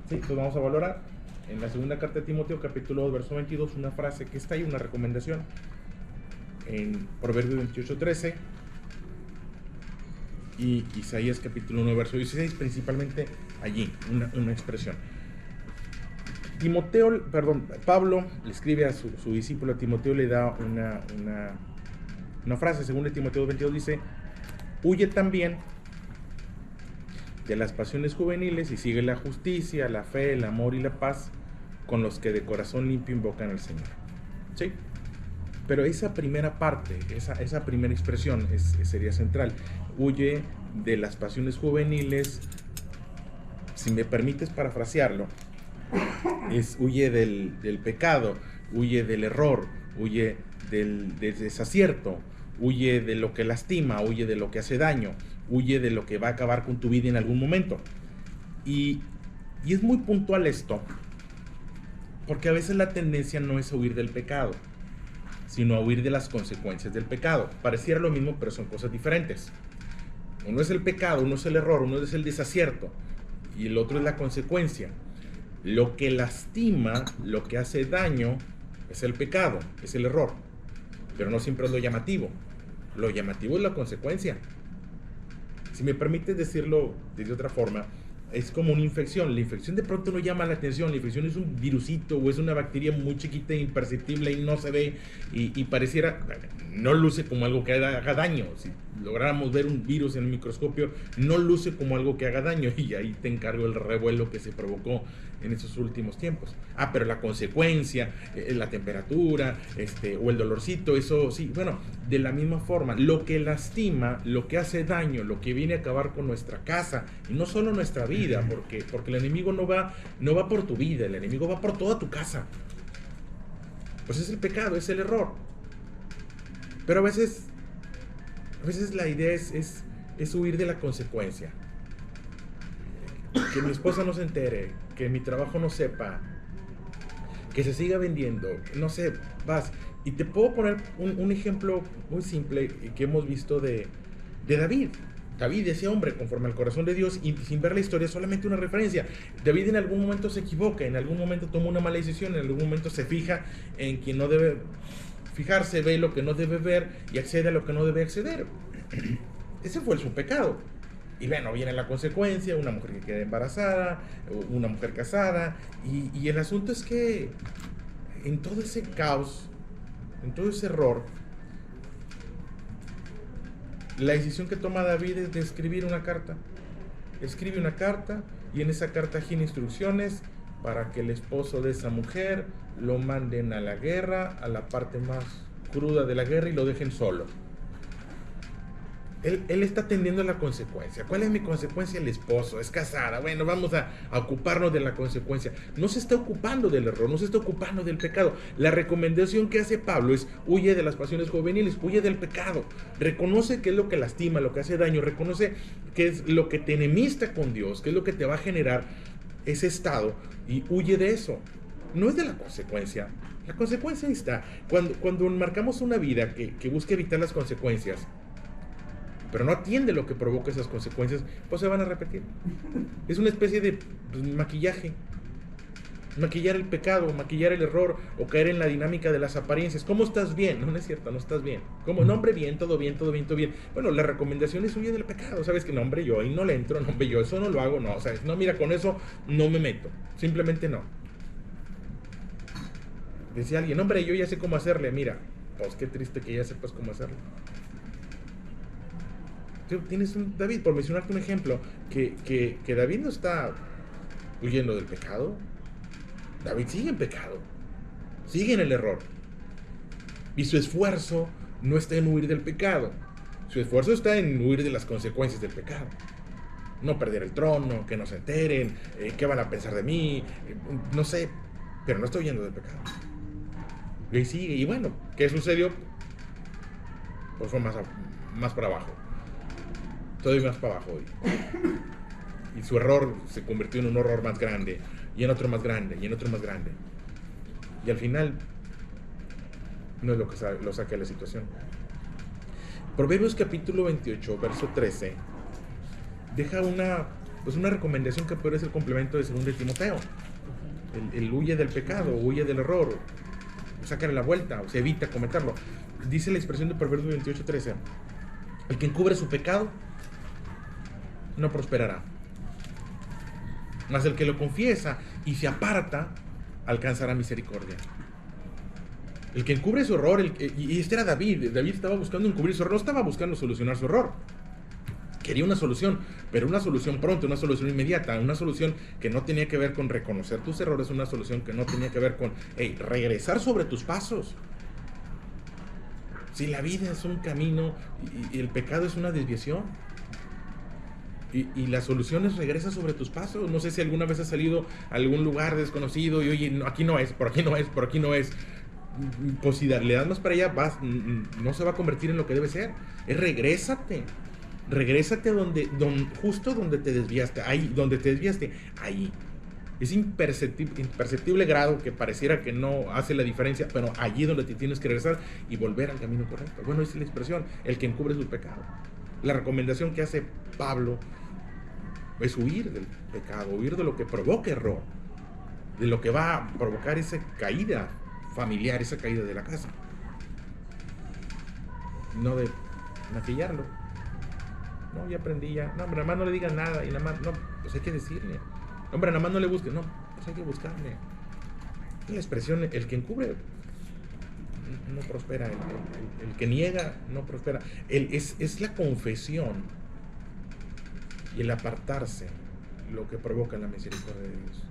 Sí, pues vamos a valorar en la segunda carta de Timoteo, capítulo 2, verso 22, una frase que está ahí, una recomendación. En Proverbios 28:13 y Isaías capítulo 1, verso 16, principalmente allí, una expresión. Pablo le escribe a su discípulo, a Timoteo le da una frase, según de Timoteo 22 dice: huye también de las pasiones juveniles y sigue la justicia, la fe, el amor y la paz con los que de corazón limpio invocan al Señor. ¿Sí? Pero esa primera parte, esa primera expresión sería central. Huye de las pasiones juveniles, si me permites parafrasearlo, huye del pecado, huye del error, huye del desacierto, huye de lo que lastima, huye de lo que hace daño, huye de lo que va a acabar con tu vida en algún momento. Y es muy puntual esto, porque a veces la tendencia no es a huir del pecado, sino a huir de las consecuencias del pecado. Pareciera lo mismo, pero son cosas diferentes. Uno es el pecado, uno es el error, uno es el desacierto, y el otro es la consecuencia. Lo que lastima, lo que hace daño, es el pecado, es el error. Pero no siempre es lo llamativo. Lo llamativo es la consecuencia. Si me permites decirlo de otra forma, es como una infección. La infección de pronto no llama la atención. La infección es un virusito o es una bacteria muy chiquita e imperceptible y no se ve y pareciera, no luce como algo que haga daño. Si lográramos ver un virus en el microscopio, no luce como algo que haga daño, y ahí te encargo el revuelo que se provocó en esos últimos tiempos. Pero la consecuencia, la temperatura, o el dolorcito, eso sí, bueno, de la misma forma, lo que lastima, lo que hace daño, lo que viene a acabar con nuestra casa, y no solo nuestra vida, porque el enemigo no va por tu vida, el enemigo va por toda tu casa. Pues es el pecado, es el error. Pero a veces la idea es huir de la consecuencia. Que mi esposa no se entere, que mi trabajo no sepa, que se siga vendiendo, no sé, vas. Y te puedo poner un ejemplo muy simple que hemos visto de David. David, ese hombre conforme al corazón de Dios, y sin ver la historia, solamente una referencia. David en algún momento se equivoca, en algún momento toma una mala decisión, en algún momento se fija en quien no debe fijarse, ve lo que no debe ver y accede a lo que no debe acceder. Ese fue su pecado. Y bueno, viene la consecuencia, una mujer que queda embarazada, una mujer casada, y el asunto es que en todo ese caos, en todo ese error, la decisión que toma David es de escribir una carta. Escribe una carta y en esa carta tiene instrucciones para que el esposo de esa mujer lo manden a la guerra, a la parte más cruda de la guerra, y lo dejen solo. Él está atendiendo a la consecuencia. ¿Cuál es mi consecuencia? El esposo es casada. Bueno, vamos a ocuparnos de la consecuencia. No se está ocupando del error, no se está ocupando del pecado. La recomendación que hace Pablo es: huye de las pasiones juveniles, huye del pecado. Reconoce qué es lo que lastima, lo que hace daño. Reconoce qué es lo que te enemista con Dios, qué es lo que te va a generar ese estado, y huye de eso. No es de la consecuencia. La consecuencia ahí está. Cuando marcamos una vida que busca evitar las consecuencias, pero no atiende lo que provoca esas consecuencias, pues se van a repetir. Es una especie de maquillaje. Maquillar el pecado, maquillar el error, o caer en la dinámica de las apariencias. ¿Cómo estás bien? No, no es cierto, no estás bien. ¿Cómo? No, hombre, bien, todo bien, todo bien, todo bien. Bueno, la recomendación es huir del pecado. ¿Sabes que no, hombre, yo ahí no le entro, no, hombre, yo eso no lo hago, no, ¿sabes? No, mira, con eso no me meto. Simplemente no. Decía alguien: hombre, yo ya sé cómo hacerle. Mira, pues qué triste que ya sepas cómo hacerlo. Tienes David, por mencionarte un ejemplo, que David no está huyendo del pecado. David sigue en pecado, sigue en el error, y su esfuerzo no está en huir del pecado. Su esfuerzo está en huir de las consecuencias del pecado. No perder el trono, que no se enteren, qué van a pensar de mí, no sé, pero no estoy huyendo del pecado. Y sigue, y bueno, ¿qué sucedió? Pues fue más para abajo. Todavía más para abajo hoy. Y su error se convirtió en un horror más grande, y en otro más grande, y en otro más grande. Y al final no es lo que lo saca de la situación. Proverbios capítulo 28, verso 13, deja una pues una recomendación que puede ser complemento de 2 Timoteo. El huye del pecado, huye del error, sácale la vuelta, o se evita cometerlo. Dice la expresión de Proverbios 28:13: el que encubre su pecado no prosperará, mas el que lo confiesa y se aparta alcanzará misericordia. El que encubre su error, y este era David. David estaba buscando encubrir su error, no estaba buscando solucionar su error. Quería una solución, pero una solución pronta, una solución inmediata, una solución que no tenía que ver con reconocer tus errores, una solución que no tenía que ver con regresar sobre tus pasos. Si la vida es un camino y el pecado es una desviación, y la solución es regresa sobre tus pasos. No sé si alguna vez has salido a algún lugar desconocido y oye, no, aquí no es, por aquí no es, por aquí no es. Pues si le das más para allá, no se va a convertir en lo que debe ser. Regrésate justo donde te desviaste, ahí, donde te desviaste, ahí. Es imperceptible grado que pareciera que no hace la diferencia, pero allí donde te tienes que regresar y volver al camino correcto. Bueno, esa es la expresión, el que encubre su pecado. La recomendación que hace Pablo es huir del pecado, huir de lo que provoca error, de lo que va a provocar esa caída familiar, esa caída de la casa. No de maquillarlo. No, ya aprendí, ya. No, hombre, nada más no le digas nada. Y nada más, no, pues hay que decirle. Hombre, nada más no le busques. No, pues hay que buscarle. La expresión, el que encubre no prospera. El que niega no prospera. Es la confesión y el apartarse lo que provoca la misericordia de Dios.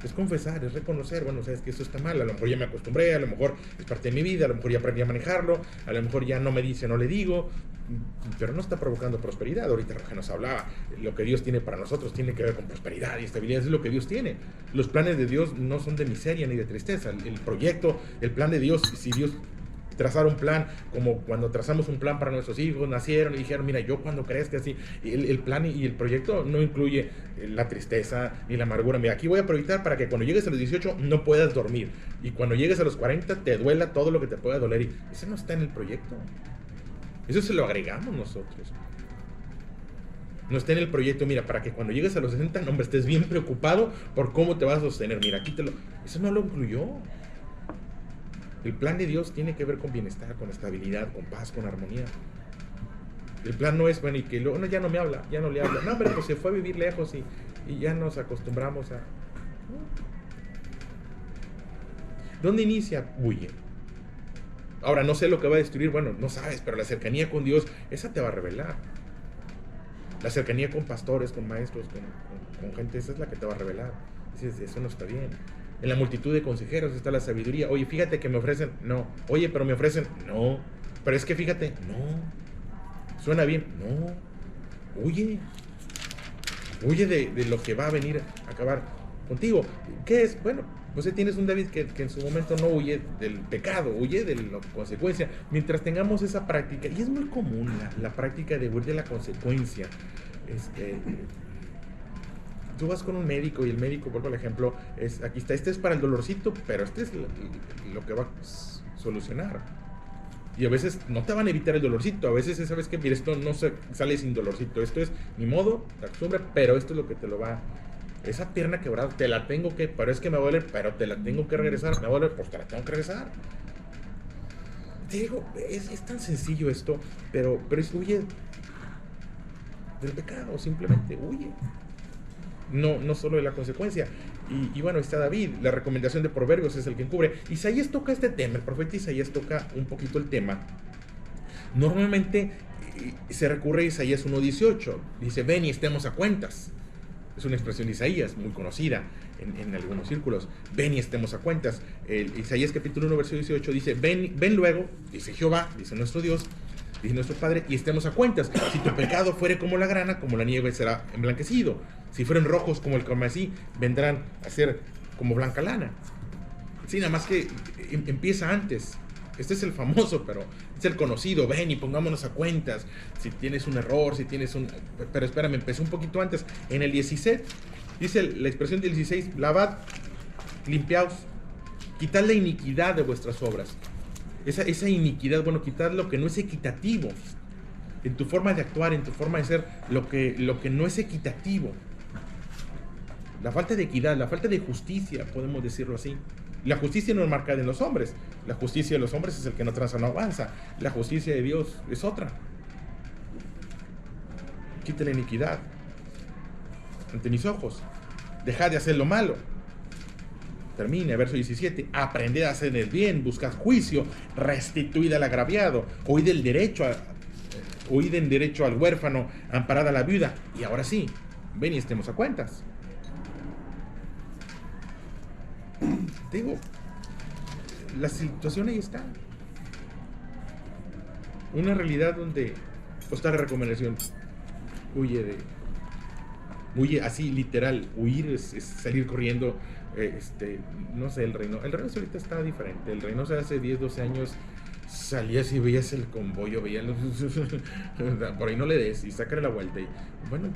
Es confesar, es reconocer, bueno, sabes que eso está mal, a lo mejor ya me acostumbré, a lo mejor es parte de mi vida, a lo mejor ya aprendí a manejarlo, a lo mejor ya no me dice, no le digo, pero no está provocando prosperidad. Ahorita Roger nos hablaba, lo que Dios tiene para nosotros tiene que ver con prosperidad y estabilidad, es lo que Dios tiene. Los planes de Dios no son de miseria ni de tristeza. El proyecto, el plan de Dios, si Dios trazar un plan, como cuando trazamos un plan para nuestros hijos, nacieron y dijeron, mira, yo cuando crezca así, el plan y el proyecto no incluye la tristeza ni la amargura. Mira, aquí voy a proyectar para que cuando llegues a los 18 no puedas dormir, y cuando llegues a los 40 te duela todo lo que te pueda doler, y eso no está en el proyecto. Eso se lo agregamos nosotros. No está en el proyecto, mira, para que cuando llegues a los 60, no, hombre, estés bien preocupado por cómo te vas a sostener. Mira, aquí eso no lo incluyó. El plan de Dios tiene que ver con bienestar, con estabilidad, con paz, con armonía. El plan no es, bueno, y que luego, no, ya no me habla, ya no le habla. No, hombre, pues se fue a vivir lejos y ya nos acostumbramos a... ¿Dónde inicia? Huye. Ahora, no sé lo que va a destruir, bueno, no sabes, pero la cercanía con Dios, esa te va a revelar. La cercanía con pastores, con maestros, con gente, esa es la que te va a revelar. Dices, eso no está bien. En la multitud de consejeros está la sabiduría. Oye, fíjate que me ofrecen, no. Oye, pero me ofrecen, no. Pero es que fíjate, no. Suena bien, no. Huye de lo que va a venir a acabar contigo. ¿Qué es? Bueno, pues tienes un David que en su momento no huye del pecado, huye de la consecuencia. Mientras tengamos esa práctica, y es muy común la práctica de huir de la consecuencia. Tú vas con un médico y el médico, vuelvo al ejemplo, aquí está, este es para el dolorcito, pero este es lo que va a solucionar. Y a veces no te van a evitar el dolorcito, a veces sabes que, mira, esto no sale sin dolorcito, esto es ni modo, te acostumbras, pero esto es lo que te lo va. Esa pierna quebrada, te la tengo que, pero es que me va a doler, pero te la tengo que regresar, me va a doler, pues te la tengo que regresar. Te digo, es tan sencillo esto, pero huye del pecado, simplemente huye. No solo de la consecuencia. Y bueno, está David. La recomendación de Proverbios es el que encubre. Isaías toca este tema, el profeta Isaías toca un poquito el tema. Normalmente se recurre a Isaías 1:18. Dice, ven y estemos a cuentas. Es una expresión de Isaías muy conocida en algunos círculos. Ven y estemos a cuentas. Isaías capítulo 1, versículo 18 dice, ven luego, dice Jehová, dice nuestro Dios, dice nuestro Padre, y estemos a cuentas. Si tu pecado fuere como la grana, como la nieve será emblanquecido. Si fueren rojos como el carmesí, vendrán a ser como blanca lana. Sí, nada más que empieza antes. Este es el famoso, pero es el conocido. Ven y pongámonos a cuentas. Si tienes un error, si tienes un... Pero espérame, empezó un poquito antes. En el 16, dice la expresión del 16, lavad, limpiaos, quitad la iniquidad de vuestras obras. Esa iniquidad, bueno, quitad lo que no es equitativo. en tu forma de actuar, en tu forma de ser, lo que no es equitativo. La falta de equidad, la falta de justicia, podemos decirlo así. La justicia no es marcada en los hombres. La justicia de los hombres es el que no tranza, no avanza. La justicia de Dios es otra. Quita la iniquidad ante mis ojos. Dejad de hacer lo malo. Termina, verso 17. Aprended a hacer el bien, buscad juicio, restituid al agraviado, oíd en derecho al huérfano, amparad a la viuda. Y ahora sí, ven y estemos a cuentas. Digo, la situación ahí está. Una realidad donde está la recomendación. Huye así, literal. Huir es salir corriendo. No sé, el reino ahorita está diferente. El reino hace 10, 12 años salías y veías el convoy, veías por ahí no le des y sácale la vuelta. Y bueno,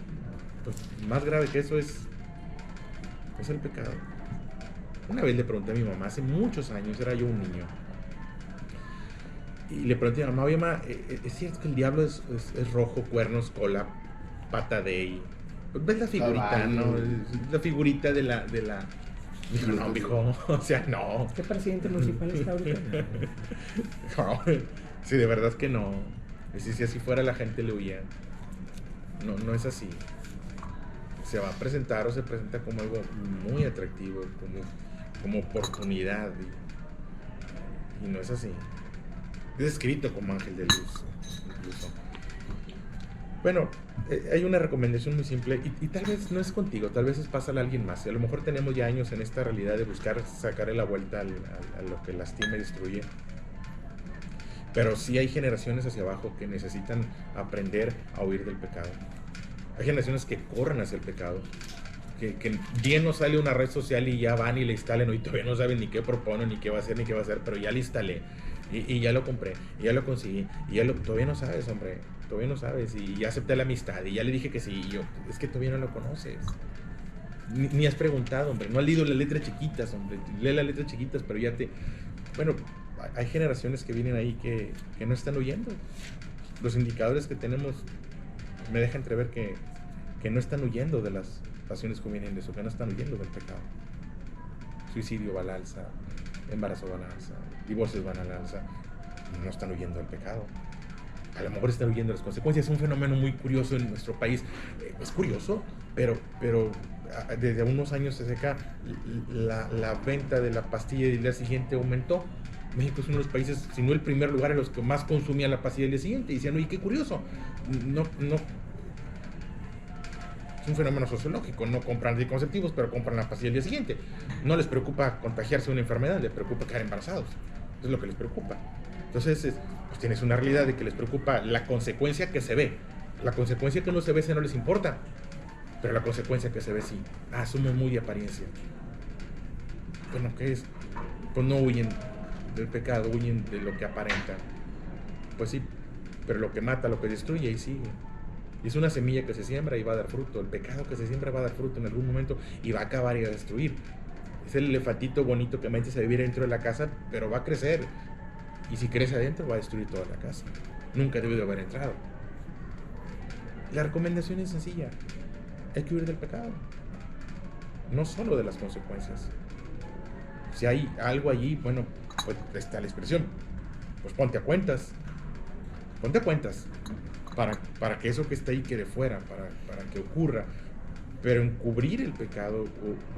pues más grave que eso es el pecado. Una vez le pregunté a mi mamá, hace muchos años, era yo un niño, y le pregunté a mi mamá, oye mamá, ¿es cierto que el diablo es rojo, cuernos, cola, pata de y... ¿Ves la figurita, no? La figurita de la... Dijo, no, mijo, o sea, no. ¿Qué presidente municipal está ahorita? No, sí, de verdad que no. Si así fuera la gente le huía. No es así. Se va a presentar o se presenta como algo muy atractivo, como oportunidad. Y no es así. Es escrito como ángel de luz, incluso. Bueno, hay una recomendación muy simple y tal vez no es contigo, tal vez es pásale a alguien más. Y a lo mejor tenemos ya años en esta realidad de buscar sacarle la vuelta a lo que lastima y destruye. Pero sí hay generaciones hacia abajo que necesitan aprender a huir del pecado. Hay generaciones que corren hacia el pecado, que bien nos sale una red social y ya van y le instalan y todavía no saben ni qué proponen, ni qué va a hacer, ni qué va a hacer, pero ya le instalé y ya lo compré, y ya lo conseguí, y todavía no sabes, hombre, todavía no sabes, y ya acepté la amistad, y ya le dije que sí, y es que todavía no lo conoces. Ni has preguntado, hombre, no has leído las letras chiquitas, hombre, lee las letras chiquitas, pero ya bueno, hay generaciones que vienen ahí que no están huyendo. Los indicadores que tenemos me deja entrever que no están huyendo de las pasiones convenientes o que no están huyendo del pecado. Suicidio va al alza, embarazo va al alza, divorcios van al alza. No están huyendo del pecado. A lo mejor están huyendo de las consecuencias. Es un fenómeno muy curioso en nuestro país. Es curioso, pero desde unos años hacia acá la venta de la pastilla del día siguiente aumentó. México es uno de los países, si no el primer lugar, en los que más consumían la pastilla del día siguiente. Y decían, oye, qué curioso. No. Es un fenómeno sociológico. No compran anticonceptivos, pero compran la pastilla del día siguiente. No les preocupa contagiarse de una enfermedad, les preocupa quedar embarazados. Eso es lo que les preocupa. Entonces, pues tienes una realidad de que les preocupa la consecuencia que se ve. La consecuencia que no se ve, no les importa. Pero la consecuencia que se ve, sí. Somos muy de apariencia. Bueno, ¿qué es? Pues no huyen del pecado, huyen de lo que aparentan. Pues sí, pero lo que mata, lo que destruye, y sigue. Y es una semilla que se siembra y va a dar fruto. El pecado que se siembra va a dar fruto en algún momento y va a acabar y a destruir. Es el elefantito bonito que metes a vivir dentro de la casa, pero va a crecer. Y si crece adentro, va a destruir toda la casa. Nunca debe de haber entrado. La recomendación es sencilla. Hay que huir del pecado. No solo de las consecuencias. Si hay algo allí, bueno, pues está la expresión. Pues ponte a cuentas. Ponte a cuentas. Para que eso que está ahí quede fuera, para que ocurra. Pero encubrir el pecado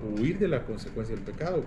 o huir de la consecuencia del pecado